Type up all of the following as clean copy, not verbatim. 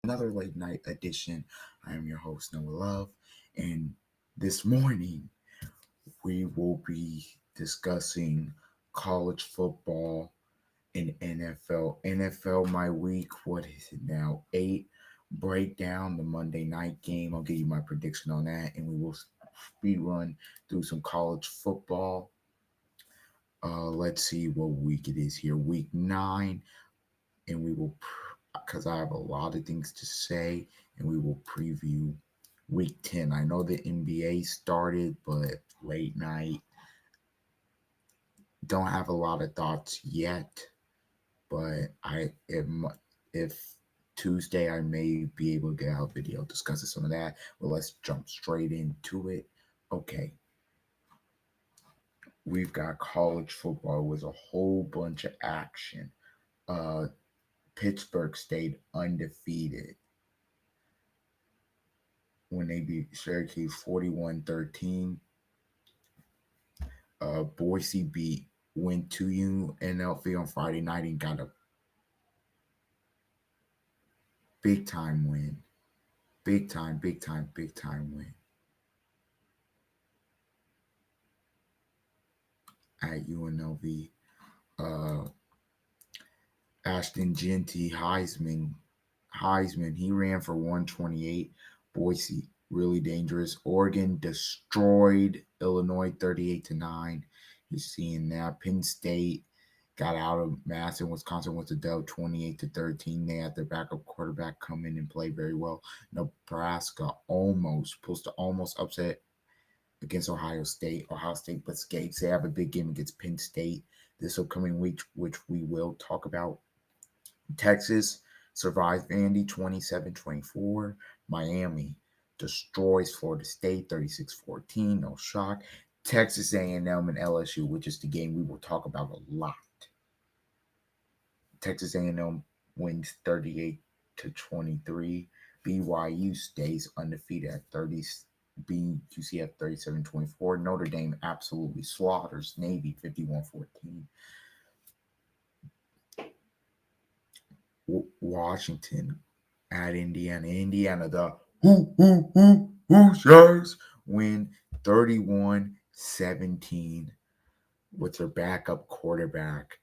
another late night edition. I am your host, Noah Love, and this morning we will be discussing college football and NFL. NFL, my week, what is it now? 8. Break down the Monday night game. I'll give you my prediction on that, and we will speed run through some college football. Let's see what week it is here. Week 9, and we will because I have a lot of things to say, and we will preview week 10. I know the NBA started, but late night, don't have a lot of thoughts yet. But if Tuesday I may be able to get out a video discussing some of that. But let's jump straight into it. Okay, we've got college football with a whole bunch of action. Uh, Pittsburgh stayed undefeated when they beat Syracuse 41-13. Boise went to UNLV on Friday night and got a big time win. Big time, big time, big time win at UNLV. Uh, Ashton Genty, Heisman, he ran for 128. Boise, really dangerous. Oregon destroyed Illinois 38-9. You're seeing that. Penn State got out of Madison, Wisconsin with a dub 28-13. They had their backup quarterback come in and play very well. Nebraska almost upset against Ohio State. Ohio State but skates. They have a big game against Penn State this upcoming week, which we will talk about. Texas survives Vandy 27-24. Miami destroys Florida State 36-14. No shock. Texas A&M and LSU, which is the game we will talk about a lot. Texas A&M wins 38-23. BYU stays undefeated at 30. UCF 37-24. Notre Dame absolutely slaughters Navy 51-14. Washington at Indiana. Indiana, the Hoosiers win 31-17 with their backup quarterback,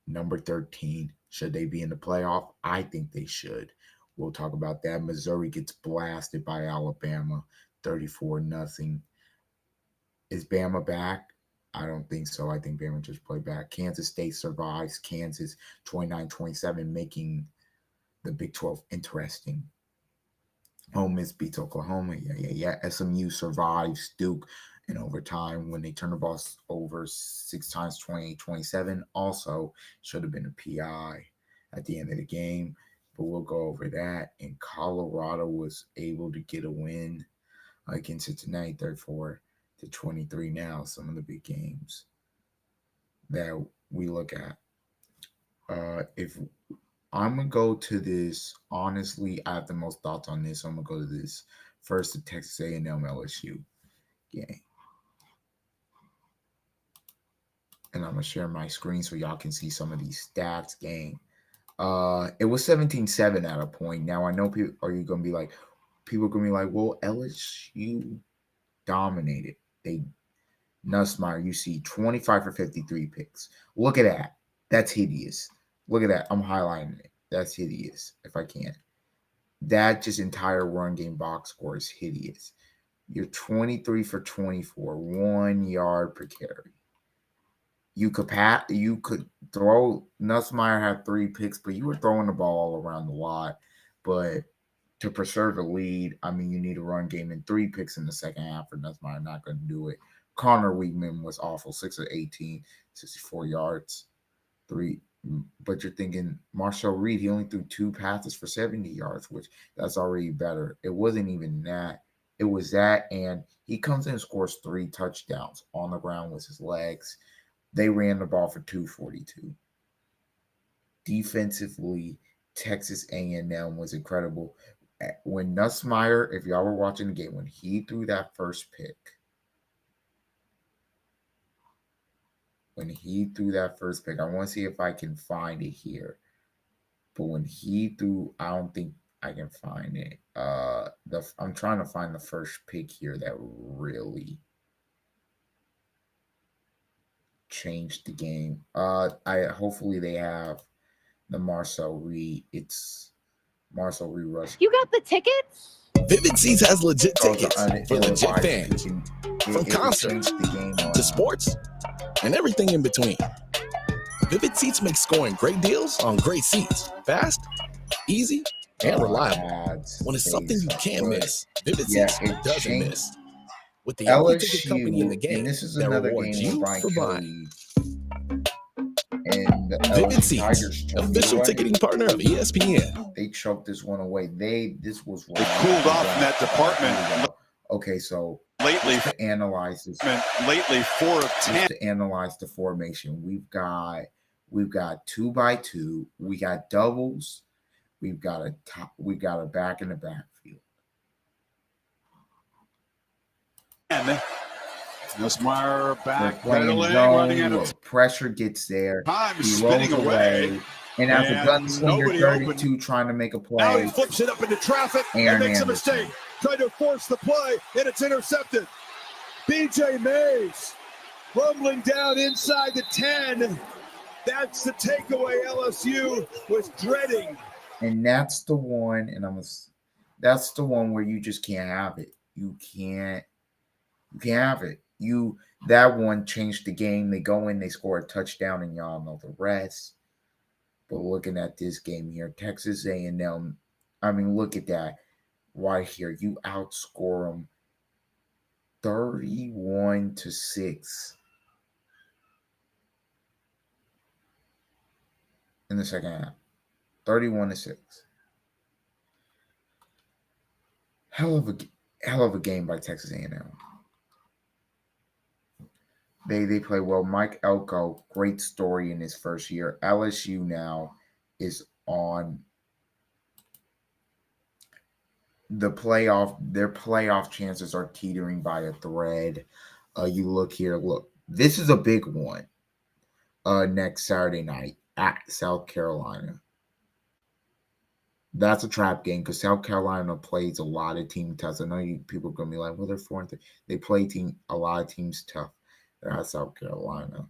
number 13. Should they be in the playoff? I think they should. We'll talk about that. Missouri gets blasted by Alabama 34-0. Is Bama back? I don't think so. I think Bama just played back. Kansas State survives Kansas 29-27, making the Big 12 interesting. Ole Miss beats Oklahoma. Yeah. SMU survives Duke in overtime when they turn the ball over 6 times, 28-27. Also, should have been a PI at the end of the game, but we'll go over that. And Colorado was able to get a win against Cincinnati, 34-23. Now, some of the big games that we look at. If I'm gonna go to this. Honestly, I have the most thoughts on this. So I'm gonna go to this first. The Texas A&M LSU game, and I'm gonna share my screen so y'all can see some of these stats. Game. It was 17-7 at a point. Now I know people are you gonna be like, people are gonna be like, well, LSU dominated. They Nussmeyer, you see 25 for 53 picks. Look at that. That's hideous. Look at that. I'm highlighting it. That's hideous. If I can. That just entire run game box score is hideous. You're 23 for 24, 1 yard per carry. You could throw. Nussmeyer had 3 picks, but you were throwing the ball all around the lot. But to preserve a lead, I mean, you need a run game and 3 picks in the second half for Nussmeyer. Not going to do it. Connor Weigman was awful, 6 of 18, 64 yards, 3. But you're thinking Marshall Reed, he only threw 2 passes for 70 yards, which that's already better. It wasn't even that. It was that, and he comes in and scores 3 touchdowns on the ground with his legs. They ran the ball for 242. Defensively, Texas A&M was incredible. When Nussmeyer, if y'all were watching the game, when he threw that first pick, I want to see if I can find it here. But when he threw, I don't think I can find it. I'm trying to find the first pick here that really changed the game. I hopefully they have the Marcel Reed. It's Marcel Reed Rush. You got the tickets? Vivid Seats has legit tickets for legit fans. From concerts the game to sports and everything in between. Vivid Seats makes scoring great deals on great seats. Fast, easy, and reliable. When it's something you can't miss, Vivid Seats doesn't miss. With the only ticket company in the game that rewards you for buying. And Vivid Seats, official ticketing partner of ESPN. They choked this one away. This was they cooled off in that department. Okay, so lately to analyze this, 4 of 10 to analyze the formation, we've got 2x2, we got doubles, we've got a back in the backfield. And Nussmeier backpedaling, running out of pressure gets there. Time spinning away. And as a gunslinger 32 trying to make a play. Now he flips it up into traffic and makes a mistake. Trying to force the play, and it's intercepted. BJ Mays rumbling down inside the 10. That's the takeaway LSU was dreading. And that's the one, that's the one where you just can't have it. You can't have it. That one changed the game. They go in, they score a touchdown, and y'all know the rest. But looking at this game here, Texas A&M, look at that right here. You outscore them 31-6 in the second half. 31-6. Hell of a game by Texas A&M. They play well. Mike Elko, great story in his first year. LSU now is on the playoff. Their playoff chances are teetering by a thread. You look here. Look, this is a big one. Next Saturday night at South Carolina. That's a trap game because South Carolina plays a lot of team tough. I know people are gonna be like, well, they're 4-3. They play a lot of teams tough. At South Carolina.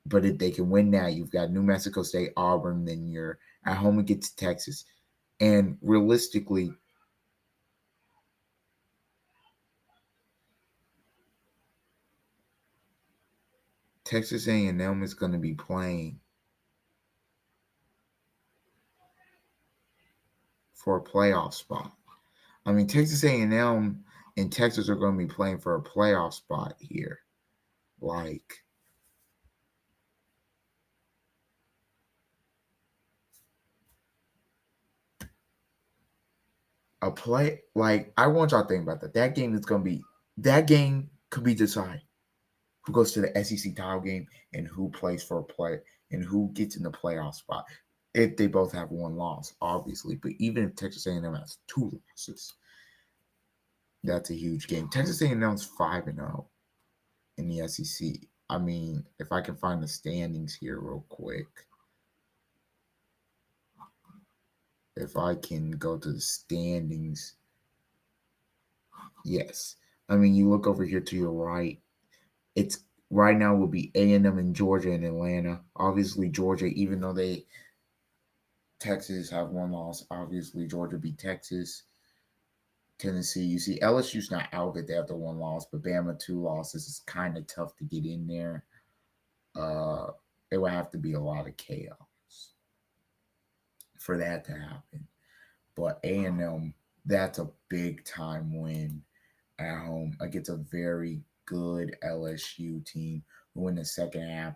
But if they can win that, you've got New Mexico State, Auburn, then you're at home against Texas. And realistically, Texas A&M is going to be playing for a playoff spot. Texas A&M and Texas are going to be playing for a playoff spot here. Like, a play, like, I want y'all to think about that. That game could be decided who goes to the SEC title game and who plays for a play and who gets in the playoff spot. If they both have one loss, obviously. But even if Texas A&M has 2 losses, that's a huge game. Texas A&M's 5-0 in the SEC. If I can find the standings here real quick. If I can go to the standings. Yes. You look over here to your right. It's right now will be A&M in Georgia and Atlanta. Obviously, Georgia, even though Texas have 1 loss, obviously Georgia beat Texas. Tennessee, you see LSU's not out of it. They have the 1 loss, but Bama 2 losses. It's kind of tough to get in there. It would have to be a lot of chaos for that to happen. But A&M, that's a big time win at home against a very good LSU team who in the second half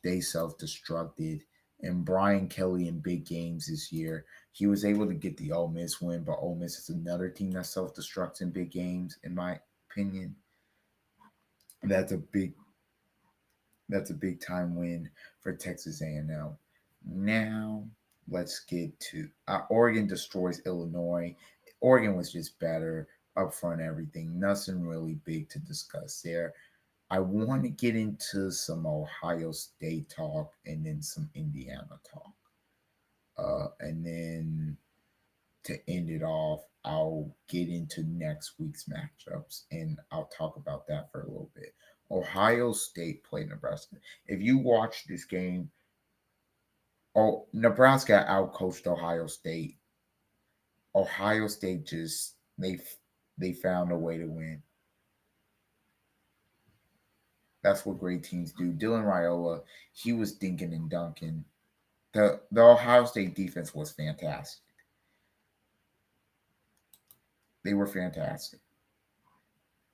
they self-destructed. And Brian Kelly in big games this year, he was able to get the Ole Miss win, but Ole Miss is another team that self-destructs in big games, in my opinion. That's a big time win for Texas A&M. Now, let's get to Oregon destroys Illinois. Oregon was just better up front, everything. Nothing really big to discuss there. I want to get into some Ohio State talk and then some Indiana talk. And then to end it off, I'll get into next week's matchups and I'll talk about that for a little bit. Ohio State played Nebraska. If you watch this game, Nebraska outcoached Ohio State. Ohio State just they found a way to win. That's what great teams do. Dylan Raiola, he was dinking and dunking. The Ohio State defense was fantastic. They were fantastic.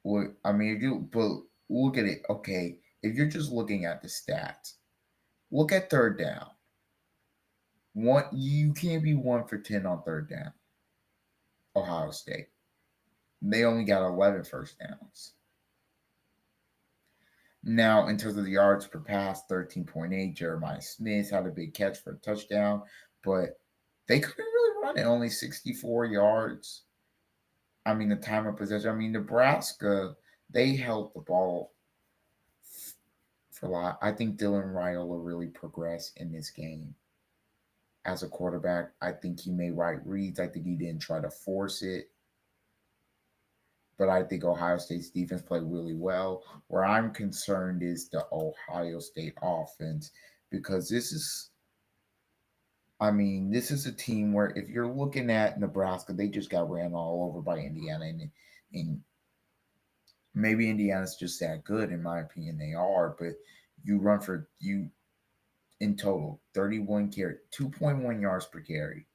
Well, I mean, but look at it. Okay, if you're just looking at the stats, look at third down. You can't be 1 for 10 on third down. Ohio State. They only got 11 first downs. Now, in terms of the yards per pass, 13.8. Jeremiah Smith had a big catch for a touchdown, but they couldn't really run it. Only 64 yards. I mean, the time of possession. I mean, Nebraska, they held the ball for a lot. I think Dylan Raiola really progressed in this game as a quarterback. I think he made right reads. I think he didn't try to force it. But I think Ohio State's defense played really well. Where I'm concerned is the Ohio State offense, because this is a team where if you're looking at Nebraska, they just got ran all over by Indiana. And maybe Indiana's just that good, in my opinion. They are, but you run for you in total 31 carry, 2.1 yards per carry.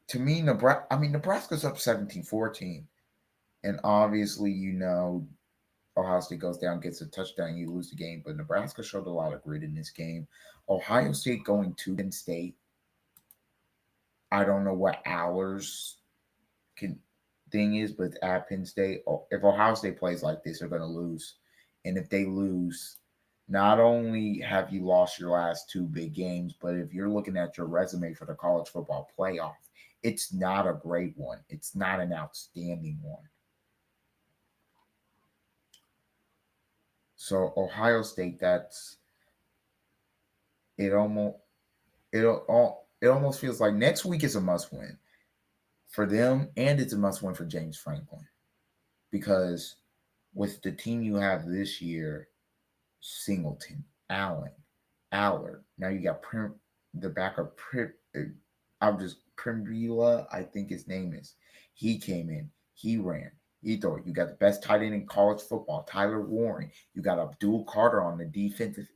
To me, Nebraska's up 17-14. And obviously, Ohio State goes down, gets a touchdown, you lose the game. But Nebraska showed a lot of grit in this game. Ohio State going to Penn State. I don't know what hours thing is, but at Penn State, if Ohio State plays like this, they're going to lose. And if they lose, not only have you lost your last 2 big games, but if you're looking at your resume for the college football playoff, it's not a great one. It's not an outstanding one. So Ohio State, it almost feels like next week is a must win for them, and it's a must win for James Franklin, because with the team you have this year, Singleton, Allen, Allard. Now you got the backup. Primvila, I think his name is. He came in. He ran. He threw. You got the best tight end in college football, Tyler Warren. You got Abdul Carter on the defensive,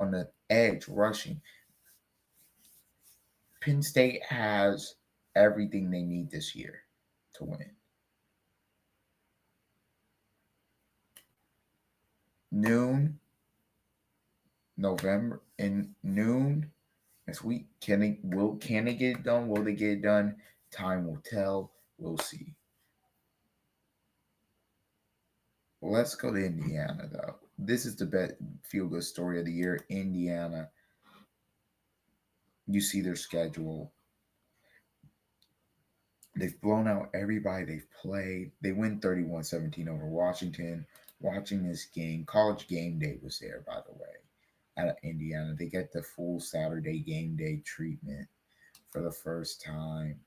on the edge, rushing. Penn State has everything they need this year to win. November next week. Can they get it done? Will they get it done? Time will tell. We'll see. Let's go to Indiana, though. This is the best feel-good story of the year. Indiana. You see their schedule. They've blown out everybody they've played. They win 31-17 over Washington. Watching this game, College Game Day was there, by the way, at Indiana. They get the full Saturday game day treatment for the first time.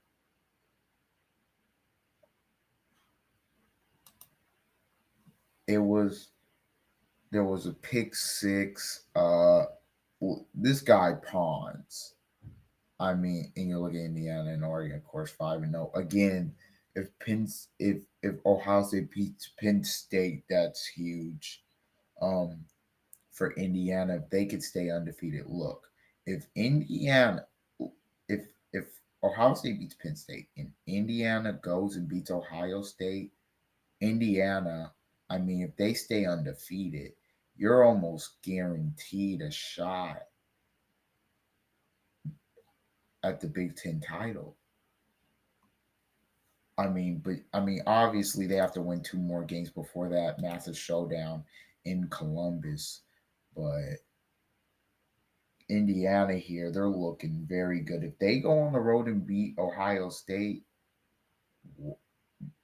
There was a pick six. This guy Pons. And you're looking at Indiana and Oregon, of course, 5-0. Again, if Ohio State beats Penn State, that's huge. For Indiana, if they could stay undefeated. Look, if Ohio State beats Penn State and Indiana goes and beats Ohio State, Indiana, if they stay undefeated, you're almost guaranteed a shot at the Big Ten title. Obviously they have to win 2 more games before that massive showdown in Columbus. But Indiana here, they're looking very good. If they go on the road and beat Ohio State,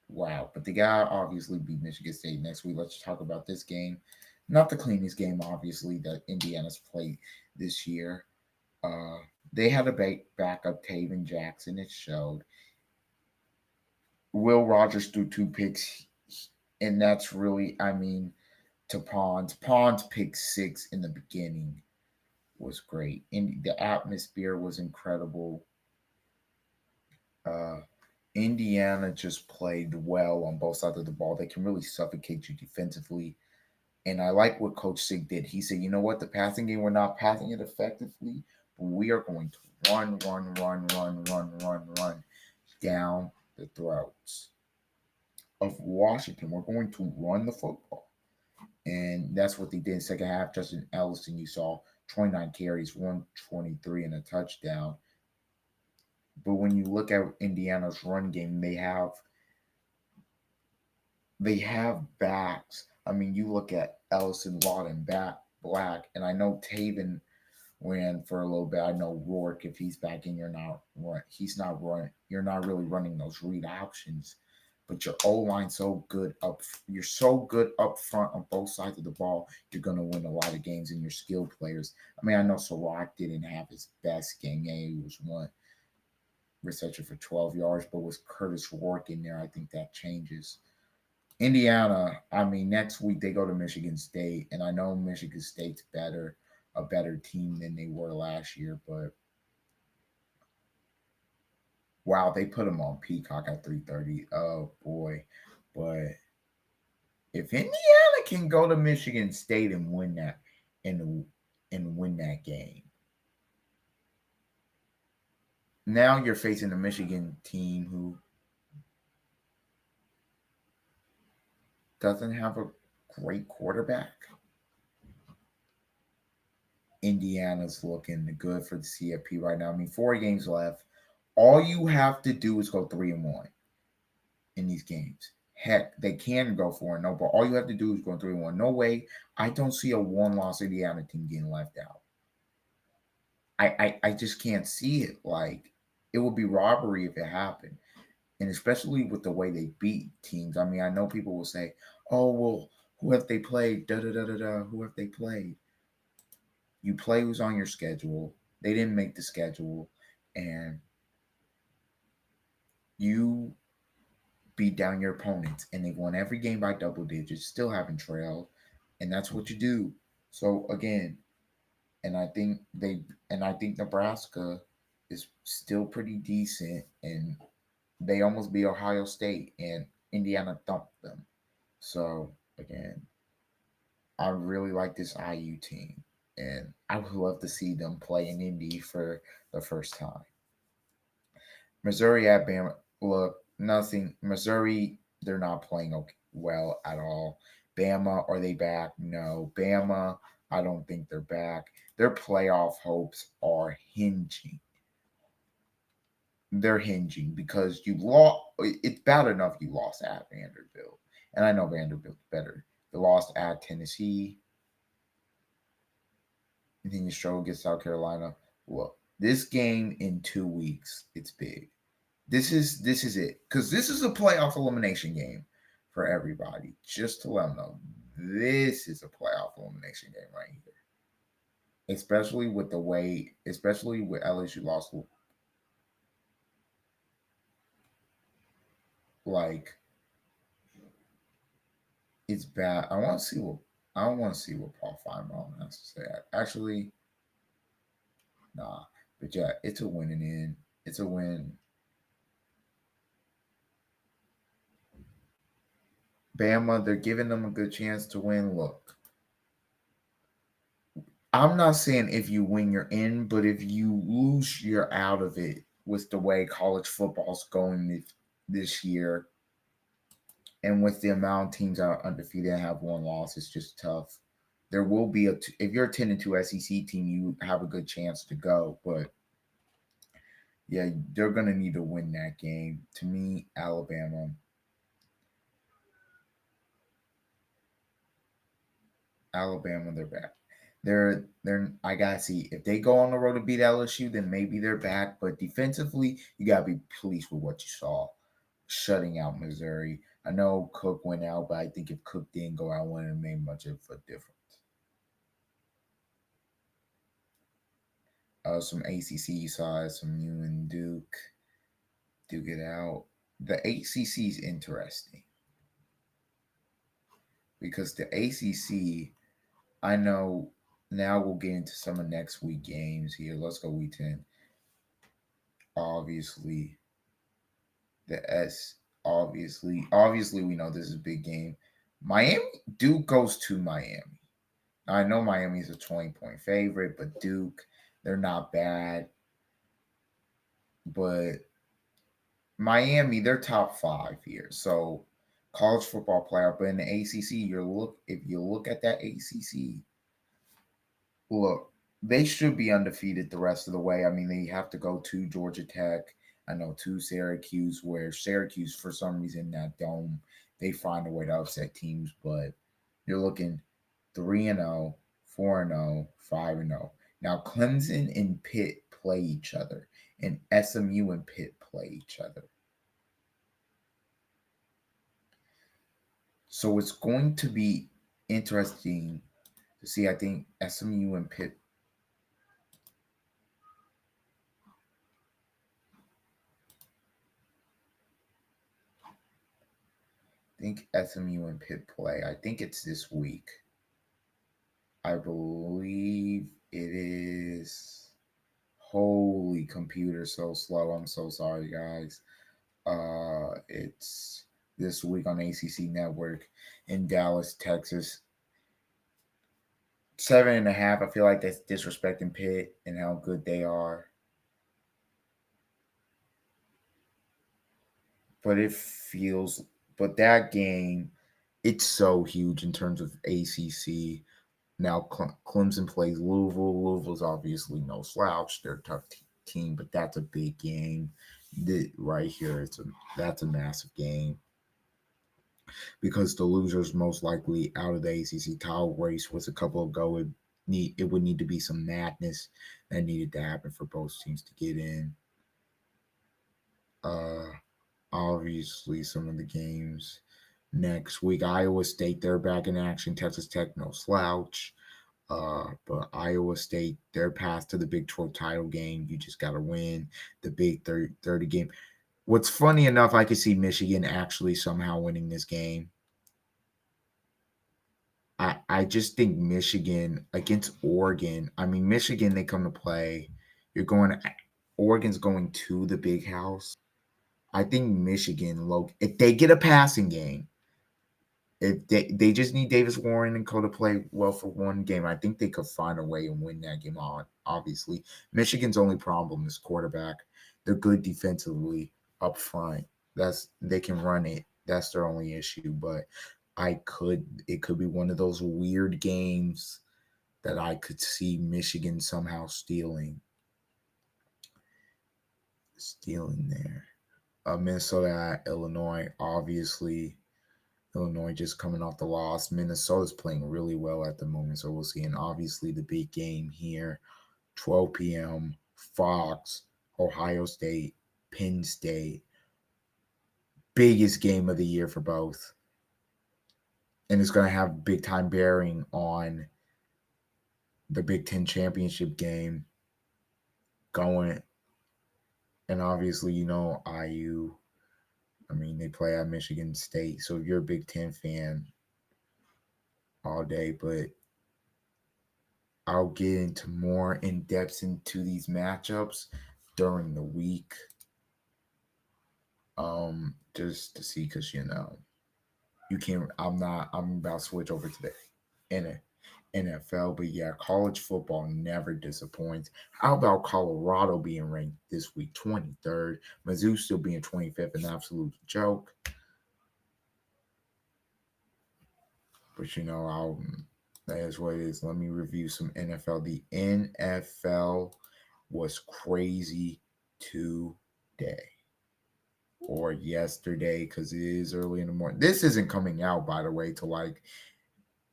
wow. But they got to obviously beat Michigan State next week. Let's talk about this game. Not the cleanest game, obviously, that Indiana's played this year. They had a backup Taven Jackson. It showed. Will Rogers threw 2 picks, and that's really, I mean, to Pons. Pons pick 6 in the beginning was great, and the atmosphere was incredible. Uh, Indiana just played well on both sides of the ball. They can really suffocate you defensively. And I like what Coach Sig did. He said, you know what, the passing game, we're not passing it effectively, but we are going to run down the throats of Washington. We're going to run the football. And that's what they did in the second half. Justin Ellison, you saw 29 carries, 123 and a touchdown. But when you look at Indiana's run game, they have backs. I mean, you look at Ellison, Watt, and Black, and I know Taven ran for a little bit. I know Rourke, if he's back in, he's not running. You're not really running those read options. But your O line so good up. You're so good up front on both sides of the ball. You're gonna win a lot of games, and your skilled players. I mean, I know Sirach didn't have his best game. Yeah, he was one reception for 12 yards, but with Curtis Rourke in there, I think that changes. Indiana, I mean, next week they go to Michigan State, and I know Michigan State's a better team than they were last year, but wow, they put them on Peacock at 3:30. Oh boy. But if Indiana can go to Michigan State and win that and win that game, now you're facing a Michigan team who doesn't have a great quarterback. Indiana's looking good for the CFP right now. I mean, 4 games left. All you have to do is go 3-1 in these games. Heck, they can go 4-0, but all you have to do is go 3-1. No way. I don't see a one-loss Indiana team getting left out. I just can't see it. Like, it would be robbery if it happened. And especially with the way they beat teams. I mean, I know people will say, oh, well, who have they played? Who have they played? You play who's on your schedule. They didn't make the schedule. And you beat down your opponents. And they've won every game by double digits, still haven't trailed. And that's what you do. So, again, and I think Nebraska is still pretty decent, and they almost beat Ohio State, and Indiana thumped them. So again, I really like this IU team, and I would love to see them play in Indy for the first time. Missouri at Bama. Look, nothing. Missouri, they're not playing well at all. Bama, are they back? No. Bama, I don't think they're back. Their playoff hopes are hinging. They're hinging because you lost. It's bad enough you lost at Vanderbilt, and I know Vanderbilt's better. You lost at Tennessee, and then you struggle against South Carolina. Look, this game in 2 weeks, it's big. This is it, because this is a playoff elimination game for everybody. Just to let them know, this is a playoff elimination game right here. Especially with LSU lost. Like, it's bad. I want to see what Paul Feinbaum has to say. Actually, nah. But yeah, it's a win in. It's a win. Bama, they're giving them a good chance to win. Look, I'm not saying if you win, you're in, but if you lose, you're out of it with the way college football's going this year. And with the amount of teams that are undefeated and have one loss, it's just tough. There will be if you're a 10-2 SEC team, you have a good chance to go. But yeah, they're gonna need to win that game. To me, Alabama. They're back. They're I gotta see if they go on the road to beat LSU, then maybe they're back. But defensively, you gotta be pleased with what you saw, shutting out Missouri. I know Cook went out, but I think if Cook didn't go out, wouldn't have made much of a difference. Some ACC, you saw SMU and Duke it out. The ACC is interesting because the ACC, I know now we'll get into some of next week games here. Let's go week 10. Obviously, obviously we know this is a big game. Miami, Duke goes to Miami. I know Miami's a 20-point favorite, but Duke, they're not bad. But Miami, they're top 5 here. So college football playoff, but in the ACC, if you look at that ACC, look, they should be undefeated the rest of the way. I mean, they have to go to Georgia Tech. I know to Syracuse, where Syracuse, for some reason, that dome, they find a way to upset teams. But you're looking 3-0, 4-0, 5-0. Now, Clemson and Pitt play each other, and SMU and Pitt play each other. So it's going to be interesting to see. I think SMU and Pitt. I think SMU and Pitt play. I think it's this week. I believe it is. Holy computer, so slow. I'm so sorry, guys. It's this week on ACC Network in Dallas, Texas. 7.5. I feel like that's disrespecting Pitt and how good they are. But that game, it's so huge in terms of ACC. Now Clemson plays Louisville. Louisville's obviously no slouch. They're a tough team, but that's a big game. Right here, that's a massive game because the losers most likely out of the ACC title race was a couple ago. It would need to be some madness that needed to happen for both teams to get in. Obviously, some of the games next week. Iowa State, they're back in action. Texas Tech, no slouch. But Iowa State, their path to the Big 12 title game, you just got to win the Big 30 game. What's funny enough, I could see Michigan actually somehow winning this game. I just think Michigan against Oregon. I mean, Michigan, they come to play. Oregon's going to the big house. I think Michigan, if they get a passing game, if they just need Davis Warren and Co to play well for one game, I think they could find a way and win that game on. Obviously, Michigan's only problem is quarterback. They're good defensively up front. They can run it. That's their only issue. But it could be one of those weird games that I could see Michigan somehow stealing there. Minnesota, Illinois, obviously. Illinois just coming off the loss. Minnesota's playing really well at the moment, so we'll see. And obviously the big game here, 12 p.m., Fox, Ohio State, Penn State. Biggest game of the year for both. And it's going to have big-time bearing on the Big Ten championship game going. And obviously, IU. I mean, they play at Michigan State. So if you're a Big Ten fan all day, but I'll get into more in-depth into these matchups during the week. Just to see, because you can't. I'm about to switch over to the NFL, but yeah, college football never disappoints. How about Colorado being ranked this week 23rd? Mizzou still being 25th, an absolute joke. But that is what it is. Let me review some NFL. The NFL was crazy today. Or yesterday, because it is early in the morning. This isn't coming out, by the way, till like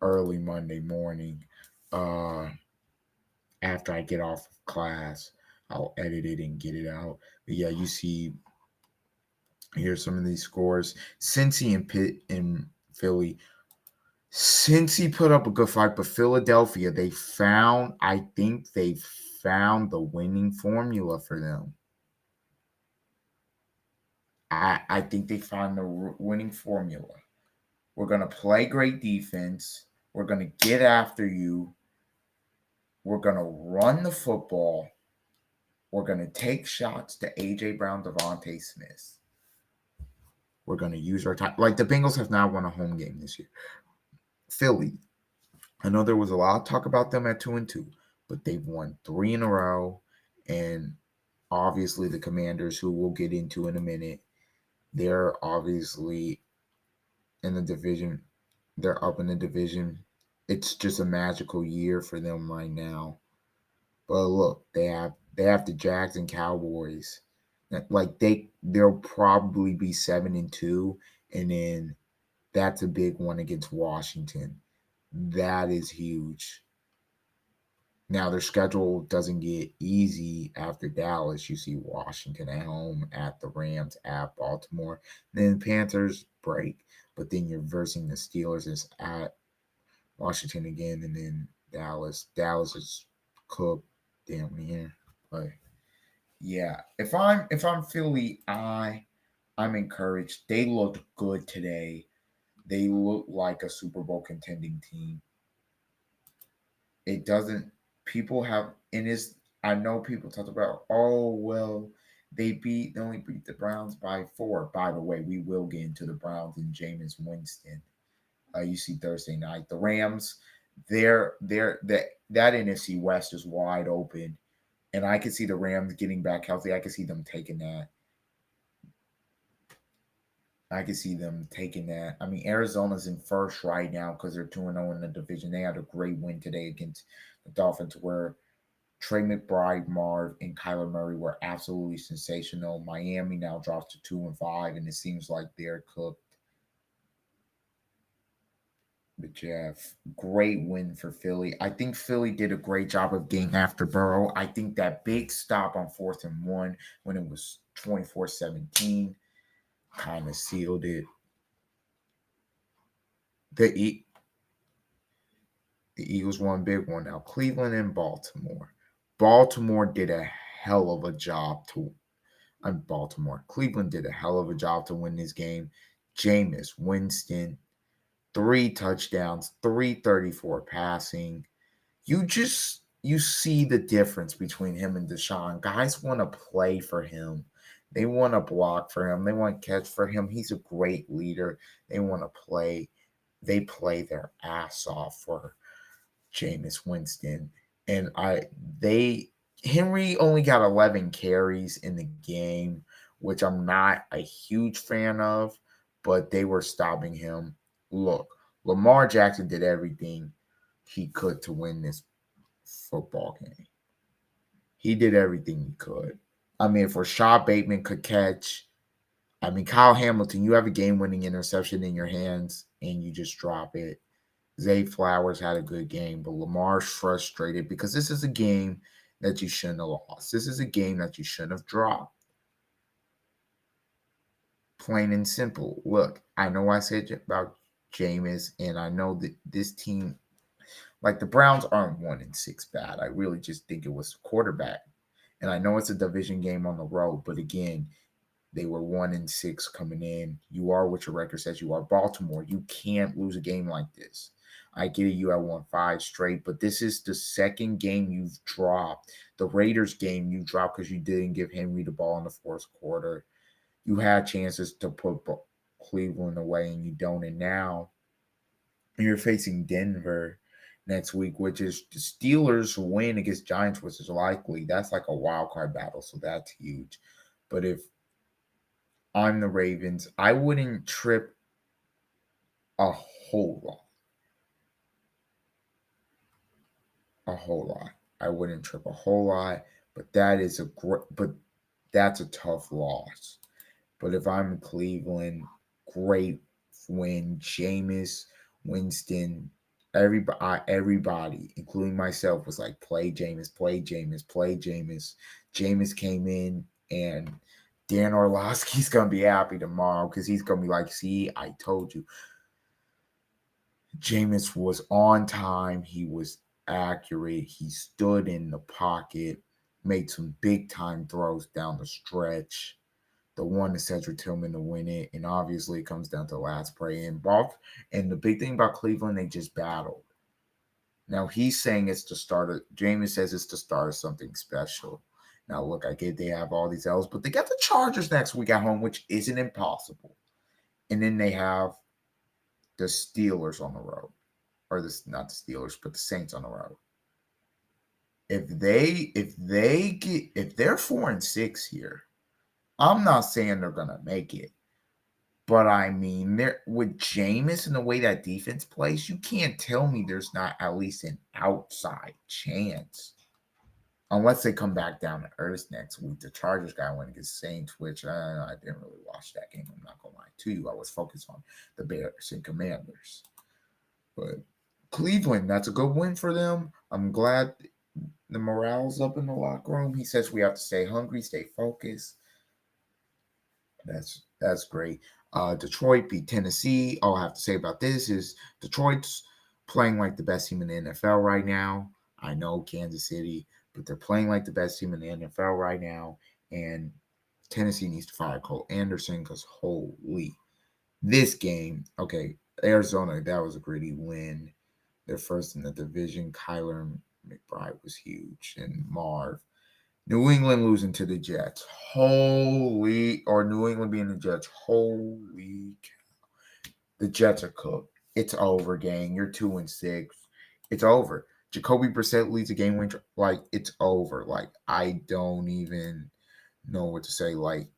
early Monday morning. After I get off of class, I'll edit it and get it out. But yeah, you see, here's some of these scores. Cincy and Pitt and Philly. Cincy put up a good fight, but Philadelphia, I think they found the winning formula for them. I think they found the winning formula. We're going to play great defense. We're going to get after you. We're going to run the football. We're going to take shots to A.J. Brown, Devontae Smith. We're going to use our time. Like, the Bengals have now won a home game this year. Philly, I know there was a lot of talk about them at 2-2, but they've won 3 in a row. And obviously the Commanders, who we'll get into in a minute, they're obviously in the division. They're up in the division. It's just a magical year for them right now. But look, they have the Jags and Cowboys. Like, they'll probably be 7-2, and then that's a big one against Washington. That is huge. Now, their schedule doesn't get easy after Dallas. You see Washington at home, at the Rams, at Baltimore. Then Panthers break. But then you're versing the Steelers is at Washington again, and then Dallas. Dallas is cooked damn near. But yeah, if I'm Philly, I'm encouraged. They looked good today. They look like a Super Bowl contending team. It doesn't. People have in this. I know people talk about, oh well, they only beat the Browns by 4. By the way, we will get into the Browns and Jameis Winston. You see Thursday night. The Rams, that NFC West is wide open, and I can see the Rams getting back healthy. I can see them taking that. I mean, Arizona's in first right now because they're 2-0 in the division. They had a great win today against the Dolphins, where Trey McBride, Marv, and Kyler Murray were absolutely sensational. Miami now drops to 2-5, and it seems like they're cooked. But Jeff, great win for Philly. I think Philly did a great job of getting after Burrow. I think that big stop on 4th and 1 when it was 24-17 kind of sealed it. The Eagles won a big one. Now Cleveland and Baltimore. Baltimore did a hell of a job to Baltimore. Cleveland did a hell of a job to win this game. Jameis Winston, 3 touchdowns, 334 passing. You see the difference between him and Deshaun. Guys want to play for him. They want to block for him. They want to catch for him. He's a great leader. They want to play. They play their ass off for Jameis Winston. And Henry only got 11 carries in the game, which I'm not a huge fan of, but they were stopping him. Look, Lamar Jackson did everything he could to win this football game. He did everything he could. I mean, if Rashad Bateman could catch, I mean, Kyle Hamilton, you have a game-winning interception in your hands and you just drop it. Zay Flowers had a good game, but Lamar's frustrated because this is a game that you shouldn't have lost. This is a game that you shouldn't have dropped. Plain and simple. Look, I know I said about Jameis, and I know that this team, like the Browns, aren't 1-6 bad. I really just think it was quarterback. And I know it's a division game on the road, but again, they were 1-6 coming in. You are what your record says you are. Baltimore, you can't lose a game like this. I get it, you have won 5 straight, but this is the second game you've dropped. The Raiders game you dropped because you didn't give Henry the ball in the 4th quarter. You had chances to put Cleveland away and you don't. And now you're facing Denver next week, which is the Steelers win against Giants, which is likely. That's like a wild card battle, so that's huge. But if I'm the Ravens, I wouldn't trip a whole lot. I wouldn't trip a whole lot, but that's a tough loss. But if I'm Cleveland, great win. Jameis Winston, everybody, including myself, was like, play Jameis, play Jameis, play Jameis. Jameis came in, and Dan Orlovsky's going to be happy tomorrow because he's going to be like, see, I told you. Jameis was on time. He was accurate. He stood in the pocket, made some big-time throws down the stretch. The one to Cedric Tillman to win it. And obviously, it comes down to the last play. And the big thing about Cleveland, they just battled. Now, he's saying it's the start of – Jameis says it's the start of something special. Now, look, I get they have all these L's, but they got the Chargers next week at home, which isn't impossible. And then they have the Steelers on the road. Or not the Steelers, but the Saints on the road. If they're 4-6 here, I'm not saying they're gonna make it. But I mean, with Jameis and the way that defense plays, you can't tell me there's not at least an outside chance. Unless they come back down to earth next week. The Chargers got to win against Saints, which I didn't really watch that game. I'm not going to lie to you. I was focused on the Bears and Commanders. But Cleveland, that's a good win for them. I'm glad the morale's up in the locker room. He says we have to stay hungry, stay focused. That's great. Detroit beat Tennessee. All I have to say about this is Detroit's playing like the best team in the NFL right now. I know Kansas City, but they're playing like the best team in the NFL right now. And Tennessee needs to fire Cole Anderson because holy, this game, okay, Arizona, that was a gritty win. They're first in the division. Kyler McBride was huge. And Marv. New England losing to the Jets. New England being the Jets. Holy cow. The Jets are cooked. It's over, gang. You're 2-6. It's over. Jacoby Brissett leads a game win. Like, it's over. Like, I don't even know what to say. Like,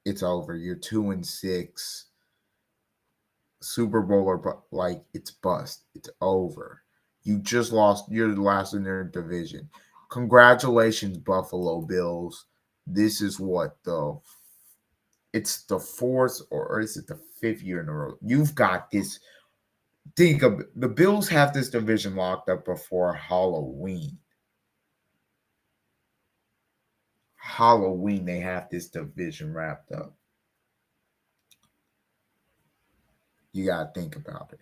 it's over. You're 2-6. Super Bowl or like, it's bust. It's over. You just lost. You're the last in their division. Congratulations, Buffalo Bills. This is it's the fourth or is it the fifth year in a row? You've got this. Think of the Bills have this division locked up before Halloween. Halloween, they have this division wrapped up. You got to think about it.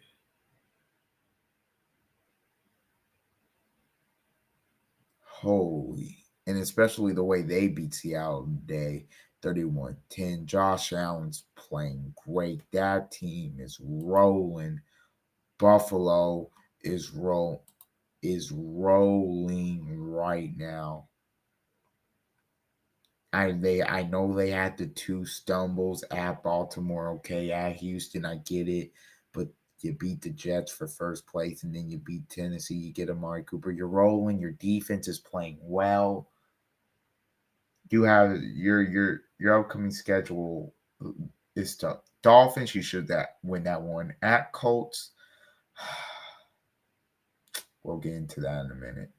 Holy. And especially the way they beat Seattle today, 31-10. Josh Allen's playing great. That team is rolling. Buffalo is rolling right now. I know they had the two stumbles at Baltimore, okay, at Houston, I get it, but you beat the Jets for first place, and then you beat Tennessee. You get Amari Cooper. You're rolling. Your defense is playing well. You have your upcoming schedule is tough. Dolphins, you should win that one. At Colts, we'll get into that in a minute.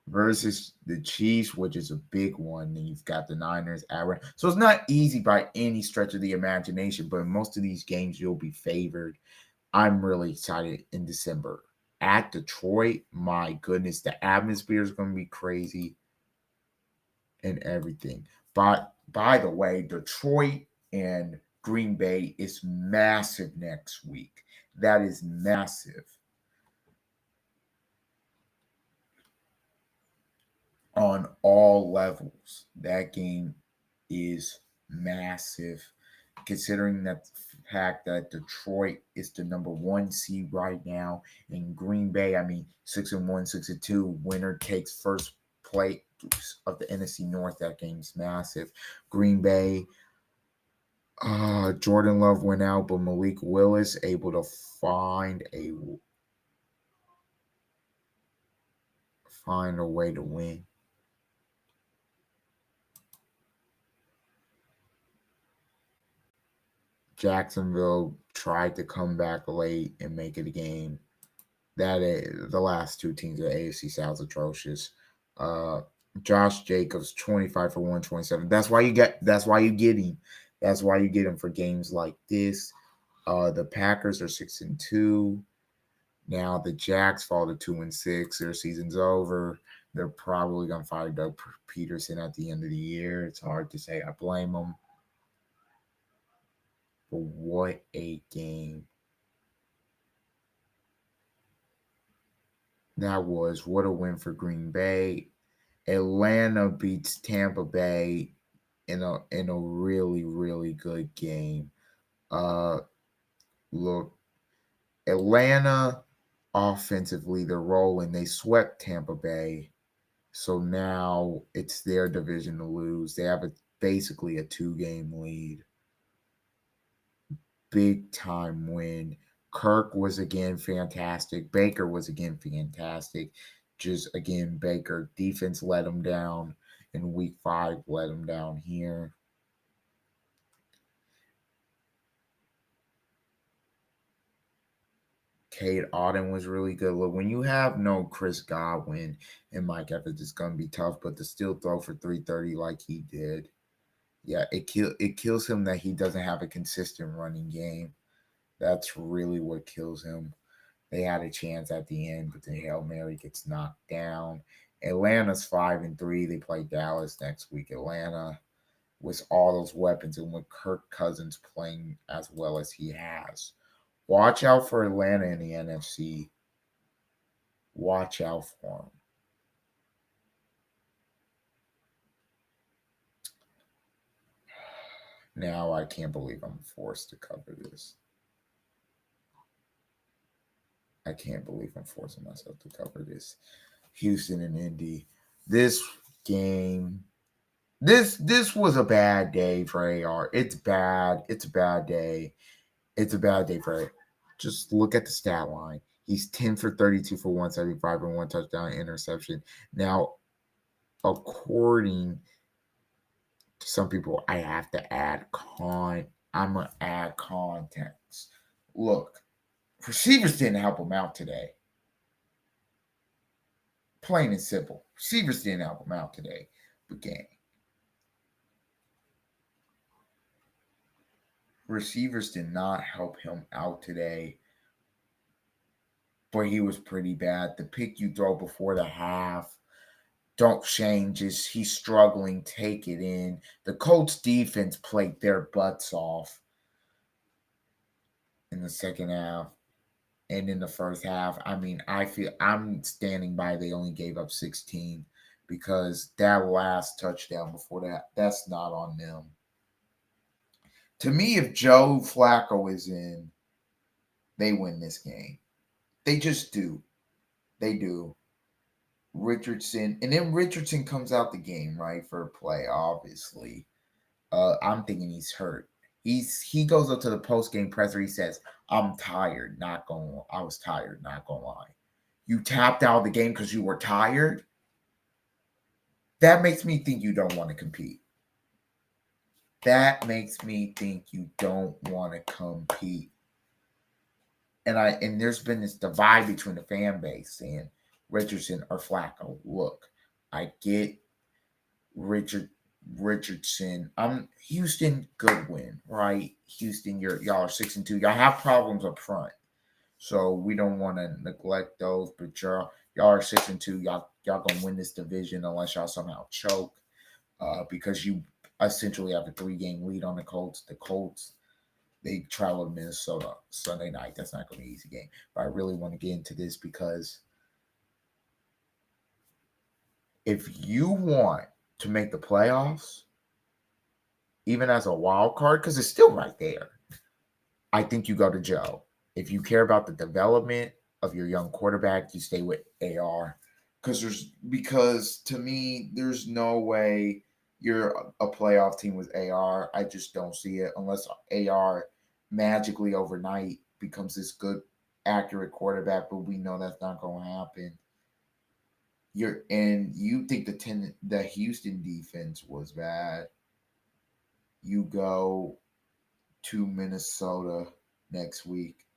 Versus the Chiefs, which is a big one. Then you've got the Niners at. So it's not easy by any stretch of the imagination, but in most of these games, you'll be favored. I'm really excited in December. At Detroit, my goodness, the atmosphere is going to be crazy and everything. But by the way, Detroit and Green Bay is massive next week. That is massive. On all levels, that game is massive, considering that the fact that Detroit is the number 1 seed right now, and Green Bay, 6-1, 6-2, winner takes first place of the NFC North. That game's massive. Green Bay, Jordan Love went out, but Malik Willis able to find a way to win. Jacksonville tried to come back late and make it a game. The last two teams of the AFC South atrocious. Josh Jacobs 25 for 127. That's why you get him. That's why you get him for games like this. The Packers are 6-2. Now the Jacks fall to 2-6. Their season's over. They're probably gonna fire Doug Peterson at the end of the year. It's hard to say. I blame them. But what a game. What a win for Green Bay. Atlanta beats Tampa Bay in a really really good game. Uh, Look, Atlanta offensively they're rolling. They swept Tampa Bay, so now it's their division to lose. They have basically a 2-game lead. Big time win. Kirk was again fantastic. Baker was again fantastic. Just again, Baker defense let him down in week 5, let him down here. Kate Auden was really good. Look, when you have no Chris Godwin and Mike Evans, it's gonna be tough. But to still throw for 330 like he did, yeah, it kills him that he doesn't have a consistent running game. That's really what kills him. They had a chance at the end, but the Hail Mary gets knocked down. Atlanta's 5-3. They play Dallas next week. Atlanta with all those weapons and with Kirk Cousins playing as well as he has. Watch out for Atlanta in the NFC. Watch out for them. Now I can't believe I'm forced to cover this. I can't believe I'm forcing myself to cover this. Houston and Indy. This game, this was a bad day for AR. It's bad. It's a bad day. It's a bad day for AR. Just look at the stat line. He's 10 for 32 for 175 and 1 touchdown interception. Now, according to some people, I have to add I'm gonna add context. Look, receivers didn't help him out today. Plain and simple. Receivers didn't help him out today. But gang. Receivers did not help him out today. But he was pretty bad. The pick you throw before the half. Don't Shane just he's struggling. Take it in. The Colts defense played their butts off in the second half. And in the first half, I mean, I feel I'm standing by they only gave up 16 because that last touchdown before that's not on them. To me, if Joe Flacco is in, they win this game. They just do. They do. Richardson, and then Richardson comes out the game, right, for a play, obviously. I'm thinking he's hurt. He goes up to the post game presser. He says, "I'm tired. I was tired. Not gonna lie. You tapped out of the game because you were tired. That makes me think you don't want to compete. That makes me think you don't want to compete." And there's been this divide between the fan base saying Richardson or Flacco. Look, I get Richardson. Houston, good win, right? Houston, y'all are 6-2. Y'all have problems up front, so we don't want to neglect those. But y'all are 6-2. Y'all gonna win this division unless y'all somehow choke, because you essentially have a 3-game lead on the Colts. The Colts, they travel to Minnesota Sunday night. That's not gonna be an easy game. But I really want to get into this because if you want to make the playoffs, even as a wild card, because it's still right there, I think you go to Joe. If you care about the development of your young quarterback, you stay with AR. Because to me, there's no way you're a playoff team with AR. I just don't see it unless AR magically overnight becomes this good, accurate quarterback. But we know that's not going to happen. You think the Houston defense was bad. You go to Minnesota next week.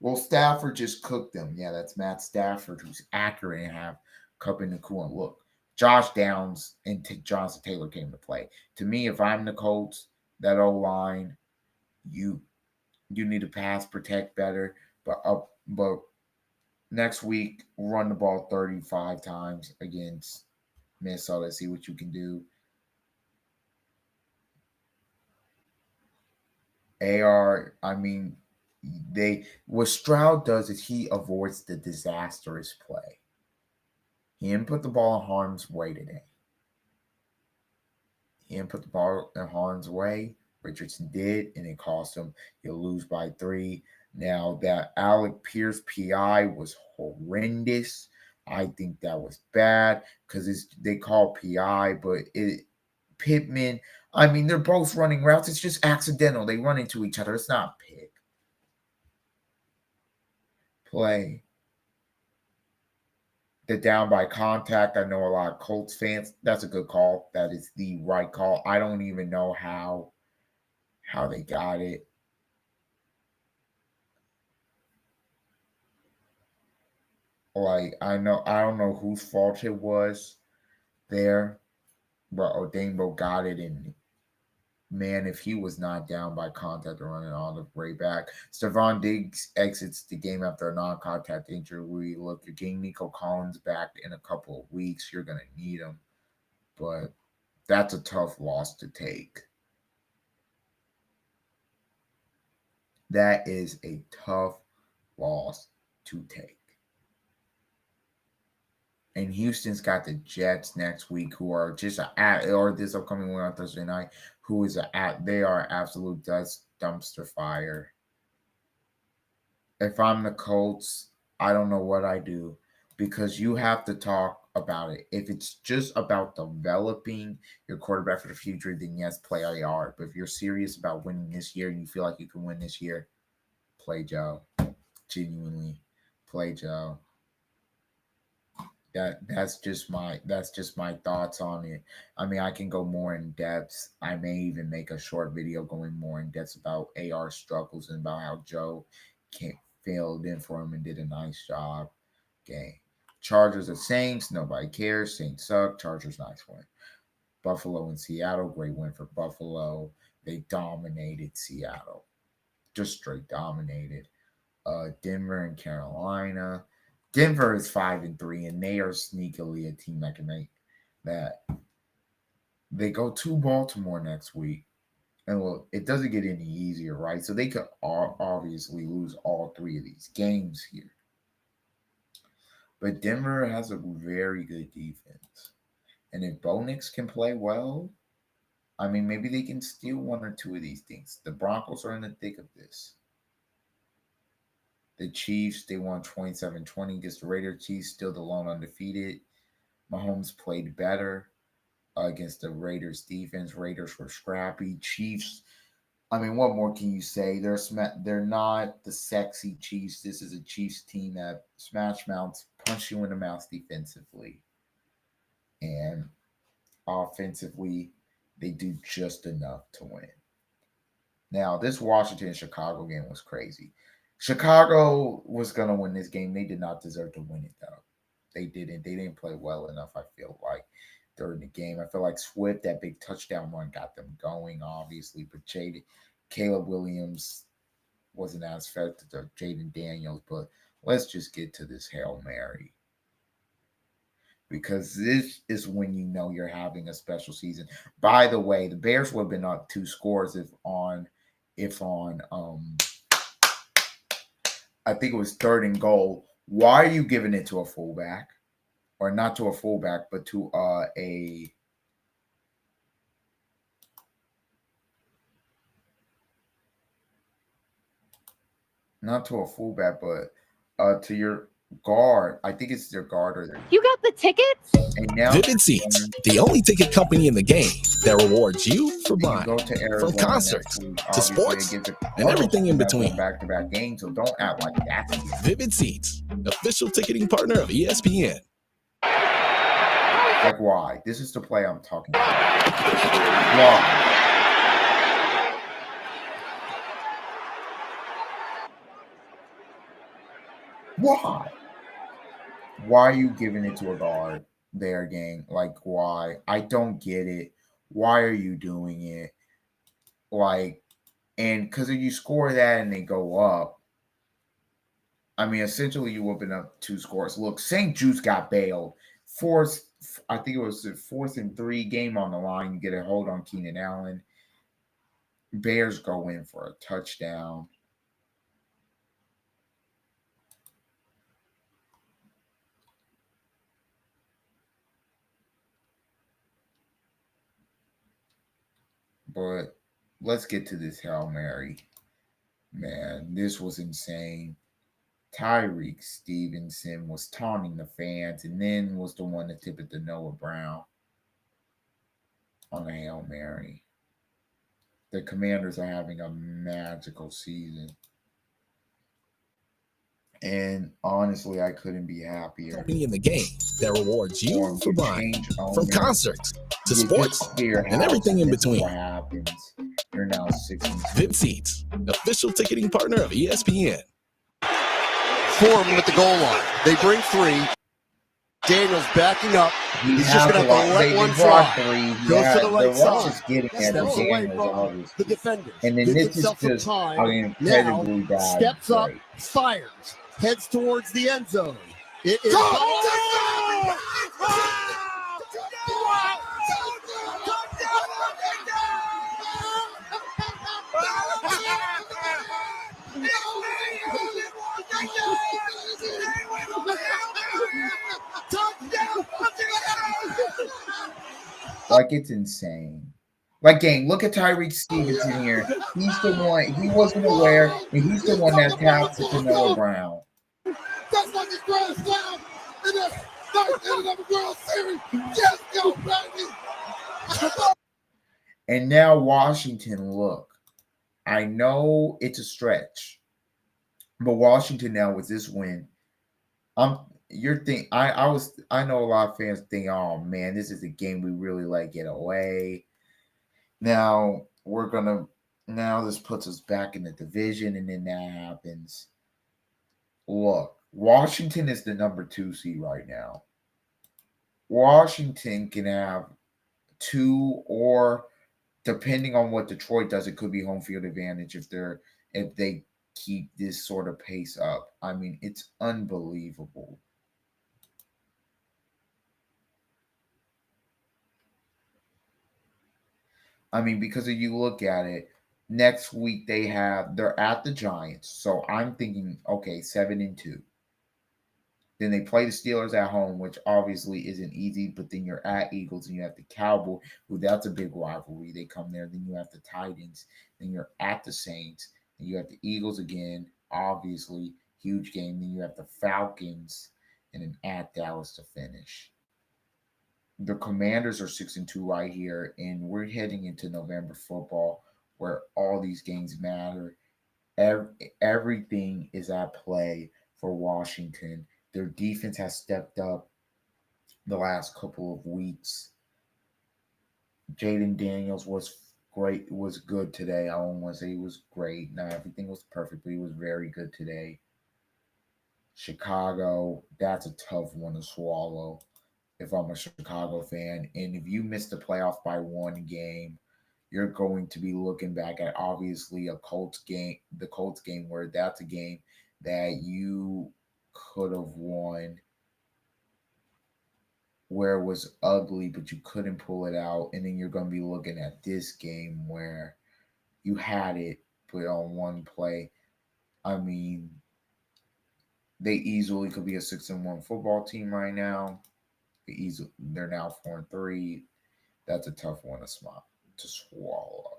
Well, Stafford just cooked them. Yeah, that's Matt Stafford, who's accurate and have Cup in the cool. And look, Josh Downs and Jonathan Taylor came to play. To me, if I'm the Colts, that O-line, you need to pass protect better. But next week, run the ball 35 times against Minnesota. See what you can do. AR, I mean, what Stroud does is he avoids the disastrous play. He didn't put the ball in harm's way today. He didn't put the ball in harm's way. Richardson did, and it cost him. He'll lose by 3. Now, that Alec Pierce PI was horrendous. I think that was bad because they call PI, but Pittman, I mean, they're both running routes. It's just accidental. They run into each other. It's not pick. Play. The down by contact. I know a lot of Colts fans. That's a good call. That is the right call. I don't even know how they got it. Like, I don't know whose fault it was there, but Odengbo got it, and man, if he was not down by contact or running on the way back. Stephon Diggs exits the game after a non-contact injury. Look, you're getting Nico Collins back in a couple of weeks. You're going to need him, but that's a tough loss to take. That is a tough loss to take. And Houston's got the Jets next week, who are just or this upcoming one on Thursday night, who is they are absolute dumpster fire. If I'm the Colts, I don't know what I do, because you have to talk about it. If it's just about developing your quarterback for the future, then yes, play IR. But if you're serious about winning this year and you feel like you can win this year, play Joe. Genuinely, play Joe. That's just my thoughts on it. I mean, I can go more in depth. I may even make a short video going more in depth about AR struggles and about how Joe filled in for him and did a nice job. Game. Chargers and Saints, nobody cares. Saints suck. Chargers, nice win. Buffalo and Seattle, great win for Buffalo. They dominated Seattle. Just straight dominated. Denver and Carolina. Denver is 5-3, and they are sneakily a team that can make that. They go to Baltimore next week, and well, it doesn't get any easier, right? So they could obviously lose all 3 of these games here. But Denver has a very good defense, and if Bo Nix can play well, I mean, maybe they can steal 1 or 2 of these things. The Broncos are in the thick of this. The Chiefs, they won 27-20 against the Raiders. Chiefs still the lone undefeated. Mahomes played better against the Raiders defense. Raiders were scrappy. Chiefs, I mean, what more can you say? They're not the sexy Chiefs. This is a Chiefs team that smash mouths, punch you in the mouth defensively. And offensively, they do just enough to win. Now, this Washington-Chicago game was crazy. Chicago was going to win this game. They did not deserve to win it, though. They didn't. They didn't play well enough, I feel like, during the game. I feel like Swift, that big touchdown run, got them going, obviously. But Caleb Williams wasn't as effective to Jaden Daniels. But let's just get to this Hail Mary, because this is when you know you're having a special season. By the way, the Bears would have been up 2 scores if on I think it was 3rd and goal. Why are you giving it to a fullback? Or not to a fullback, but to not to a fullback, but to your guard. I think it's their guard or their. You got the tickets? And now Vivid Seats, the only ticket company in the game that rewards you for buying. Go to Arizona from concerts to sports and everything in between. Back-to-back games, so don't act like that's easy. Vivid Seats, official ticketing partner of ESPN. Like, why? This is the play I'm talking about. Why? Why? Why are you giving it to a guard there, gang? Like, why? I don't get it. Why are you doing it? Like, and because if you score that and they go up, I mean, essentially you open up 2 scores. Look, St. Jude's got bailed. I think it was the 4th and 3 game on the line. You get a hold on Keenan Allen. Bears go in for a touchdown. But let's get to this Hail Mary. Man, this was insane. Tyreek Stevenson was taunting the fans and then was the one to tip it to Noah Brown on a Hail Mary. The Commanders are having a magical season. And honestly, I couldn't be happier. Company in the game that rewards you for buying. From concerts to sports and everything in between. What happens? You're now 6-2. VIP Seats, official ticketing partner of ESPN. 4 of them at the goal line. They bring 3. Daniels backing up. He's just going to have to let one fly. Goes to the right side. Steps away from the defenders. And then this is just incredibly bad. Steps up, fires, heads towards the end zone. It is like, it's insane. Like, gang, look at Tyreek Stevenson here. He's the one. He wasn't aware, and he's the one that tapped it to Noah Brown. That's like his grand slam in the first inning of the World Series. Yes, go, baby. And now Washington, look. I know it's a stretch, but Washington now with this win, you're thinking. I know a lot of fans think, oh man, this is a game we really let get away. Now this puts us back in the division, and then that happens. Look, Washington is the number 2 seed right now. Washington can have 2, or depending on what Detroit does, it could be home field advantage if they keep this sort of pace up. I mean, it's unbelievable. I mean, because if you look at it, next week they're at the Giants. So I'm thinking, okay, 7-2. Then they play the Steelers at home, which obviously isn't easy, but then you're at Eagles and you have the Cowboys, who that's a big rivalry. They come there, then you have the Titans, then you're at the Saints, then you have the Eagles again, obviously, huge game. Then you have the Falcons, and then at Dallas to finish. The Commanders are 6-2 right here, and we're heading into November football where all these games matter. Everything is at play for Washington. Their defense has stepped up the last couple of weeks. Jaden Daniels was great, was good today. I don't want to say he was great. Not everything was perfect, but he was very good today. Chicago, that's a tough one to swallow if I'm a Chicago fan. And if you miss the playoff by 1 game, you're going to be looking back at obviously the Colts game where that's a game that you could have won, where it was ugly, but you couldn't pull it out. And then you're going to be looking at this game where you had it, but on 1 play. I mean, they easily could be a 6-1 football team right now. They're now 4-3. That's a tough one to swallow.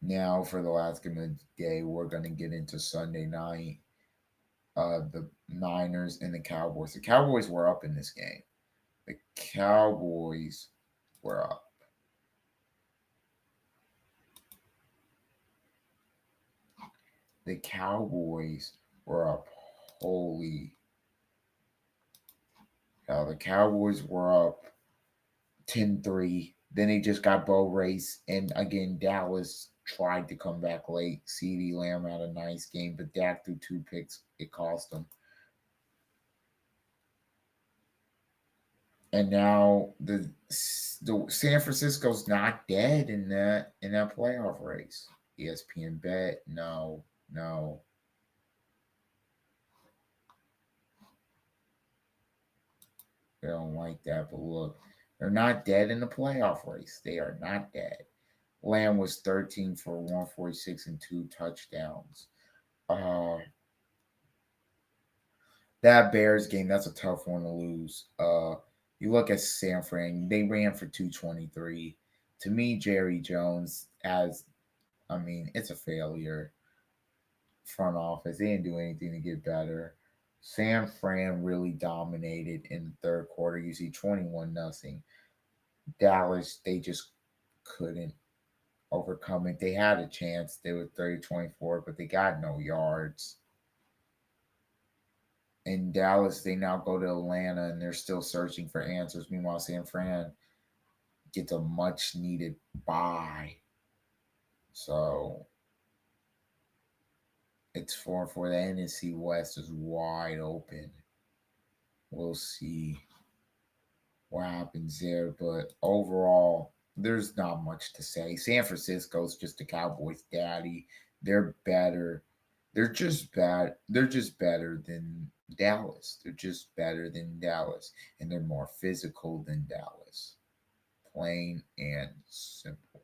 Now, for the last game of the day, we're going to get into Sunday night. The Niners and the Cowboys. The Cowboys were up in this game. The Cowboys were up. The Cowboys were up. Holy cow. The Cowboys were up 10-3. Then they just got bow race. And again, Dallas tried to come back late. CeeDee Lamb had a nice game, but Dak threw 2 picks. It cost them. And now the San Francisco's not dead in that playoff race. ESPN bet, no. They don't like that, but look, they're not dead in the playoff race. They are not dead. Lamb was 13 for 146 and 2 touchdowns. that Bears game, that's a tough one to lose. You look at San Fran, they ran for 223. To me, Jerry Jones it's a failure. Front office, they didn't do anything to get better. San Fran really dominated in the third quarter. You see 21-0. Dallas, they just couldn't overcome it. They had a chance. They were 30-24, but they got no yards. In Dallas, they now go to Atlanta and they're still searching for answers. Meanwhile, San Fran gets a much needed bye. So it's for the NFC West is wide open. We'll see what happens there. But overall, there's not much to say. San Francisco's just the Cowboys' daddy. They're better. They're just bad. They're just better than Dallas. They're just better than Dallas. And they're more physical than Dallas. Plain and simple.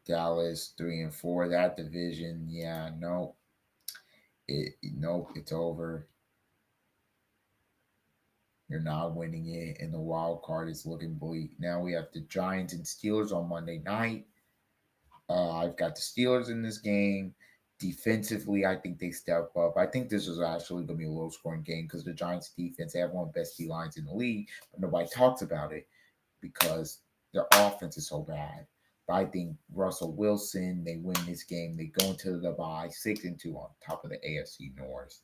Dallas 3-4. That division, nope. It's over. You're not winning it, and the wild card is looking bleak. Now we have the Giants and Steelers on Monday night. I've got the Steelers in this game. Defensively, I think they step up. I think this is actually going to be a low-scoring game because the Giants' defense, they have one of the best D-lines in the league, but nobody talks about it because their offense is so bad. But I think Russell Wilson, they win this game. They go into the bye 6-2 on top of the AFC North,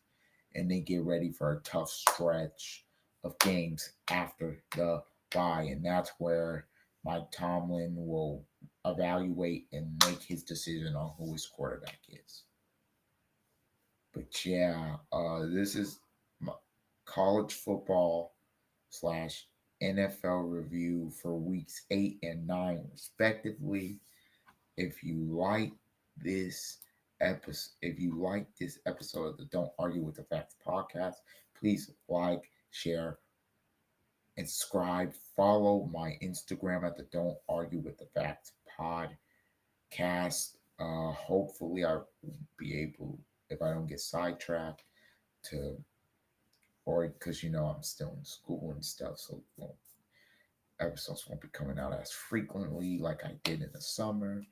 and they get ready for a tough stretch of games after the bye, and that's where Mike Tomlin will evaluate and make his decision on who his quarterback is. But this is college football / NFL review for weeks 8 and 9 respectively. If you like this episode of the Don't Argue with the Facts podcast, please like, share, and subscribe. Follow my Instagram at the Don't Argue with the Facts podcast. Hopefully I'll be able, if I don't get sidetracked, because I'm still in school and stuff, so episodes won't be coming out as frequently like I did in the summer.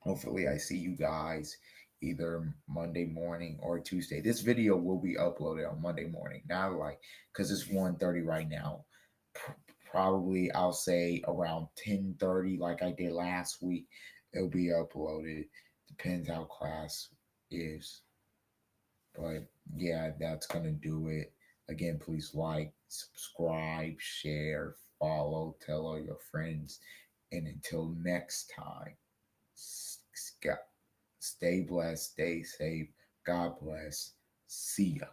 Hopefully I see you guys either Monday morning or Tuesday. This video will be uploaded on Monday morning. Now, because it's 1:30 right now. Probably I'll say around 10:30, like I did last week. It'll be uploaded. Depends how class is. But that's gonna do it. Again, please like, subscribe, share, follow, tell all your friends. And until next time, stay blessed, stay safe. God bless. See ya.